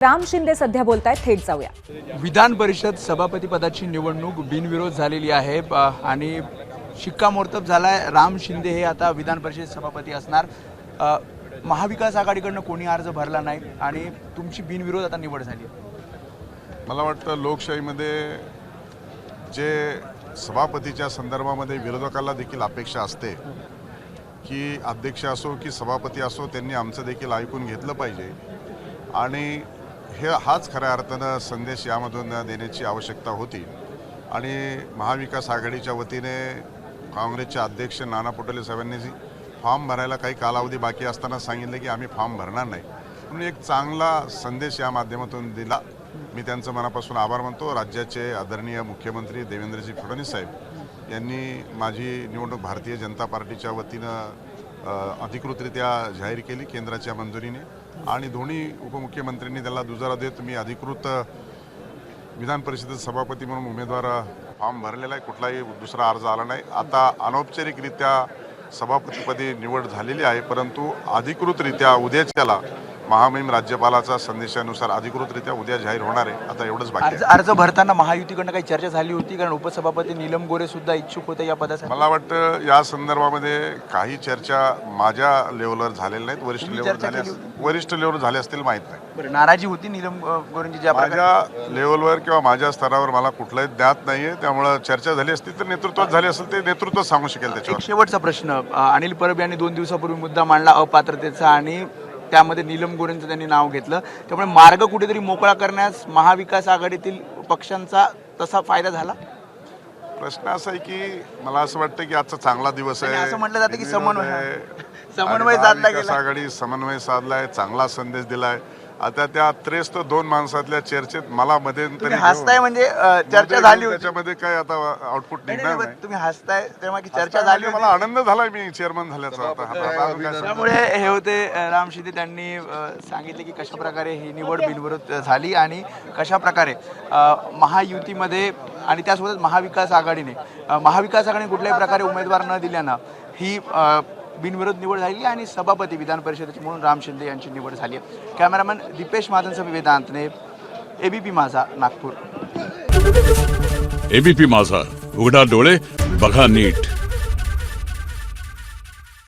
राम शिंदे सध्या बोलतायत, थेट जाऊया। विधान परिषद सभापती पदाची निवडणूक बिनविरोध झालेली आहे आणि शिक्कामोर्तब झालाय। राम शिंदे हे आता विधान परिषद सभापती असणार। महाविकास आघाडीकडनं कोणी अर्ज भरला नाही आणि तुमची बिनविरोध आता निवड झाली। मला वाटतं लोकशाहीमध्ये जे सभापतीच्या संदर्भामध्ये विरोधकाला देखील अपेक्षा असते की अध्यक्ष असो की सभापती असो त्यांनी आमचं देखील ऐकून घेतलं पाहिजे आणि हाच खऱ्या अर्थानं संदेश यामधून देण्याची आवश्यकता होती। आणि महाविकास आघाडीच्या वतीने काँग्रेसचे अध्यक्ष नाना पटोले साहेबांनी फॉर्म भरायला काही कालावधी बाकी असताना सांगितलं की आम्ही फॉर्म भरणार नाही, म्हणून एक चांगला संदेश या माध्यमातून दिला। मी त्यांचं मनापासून आभार मानतो। राज्याचे आदरणीय मुख्यमंत्री देवेंद्रजी फडणवीस साहेब यांनी माझी निवडणूक भारतीय जनता पार्टीच्या वतीनं अधिकृतरित्या जाहीर केली केंद्राच्या मंजुरीने आणि दोन्ही उपमुख्यमंत्र्यांनी त्याला दुजोरा देत मी अधिकृत विधान परिषदेत सभापती म्हणून उमेदवार फॉर्म भरलेला आहे। कुठलाही दुसरा अर्ज आला नाही। आता अनौपचारिकरित्या सभापतीपदी निवड झालेली आहे, परंतु अधिकृतरित्या उद्याच्याला महामहिम राज्यपालाचा संदेशानुसार अधिकृतरित्या उद्या जाहीर होणार आहे। आता एवढंच बाकी आहे। अर्ज भरताना महायुतीकडनं काही चर्चा झाली होती, कारण उपसभापती नीलम गोरे सुद्धा इच्छुक होते या पदासाठी। मला वाटतं या संदर्भामध्ये काही चर्चा माझ्या लेवलवर झालेल्या नाहीत, वरिष्ठ लेवलवर झाले असतील माहीत नाही। बरं, नाराजी होती नीलम गोरेंची ज्या माझ्या लेवलवर किंवा माझ्या स्तरावर मला कुठलाही ज्ञात नाहीये, त्यामुळे चर्चा झाली असती तर नेतृत्वात झाली असेल ते नेतृत्व सांगू शकेल त्याच्यावर। शेवटचा प्रश्न, अनिल परब यांनी 2 दिवसापूर्वी मुद्दा मांडला अपात्रतेचा आणि त्यामध्ये नीलम गोरेंचं त्यांनी नाव घेतलं, त्यामुळे मार्ग कुठेतरी मोकळा करण्यास महाविकास आघाडीतील पक्षांचा तसा फायदा झाला। प्रश्न असा आहे की मला असं वाटतं की आजचा चांगला दिवस आहे। असं म्हटलं जातं की समन्वय साधला गेला, आघाडी समन्वय साधलाय, चांगला संदेश दिलाय। आता त्या 2 माणसातल्या चर्चेत मला मध्यंतरी हसताय म्हणजे चर्चा झाली होती, त्याच्यामध्ये काय आता आउटपुट निघणार नाही। तुम्ही हसताय तेव्हा की चर्चा झाली, मला आनंद झालाय मी चेअरमन झाल्याचा। त्यामुळे हे होते राम शिंदे, त्यांनी सांगितले की कशा प्रकारे ही निवड बिनविरोध झाली आणि कशा प्रकारे महायुतीमध्ये आणि त्यासोबतच महाविकास आघाडीने कुठल्याही प्रकारे उमेदवार न दिल्यानं ही बिनविरोध निवड झाली आणि सभापती विधान परिषदेचे म्हणून राम शिंदे यांची निवड झाली आहे। कॅमेरामॅन दीपेश महाजनसह वेदांतने, एबीपी माझा, नागपूर। एबीपी माझा, उघडा डोळे बघा नीट।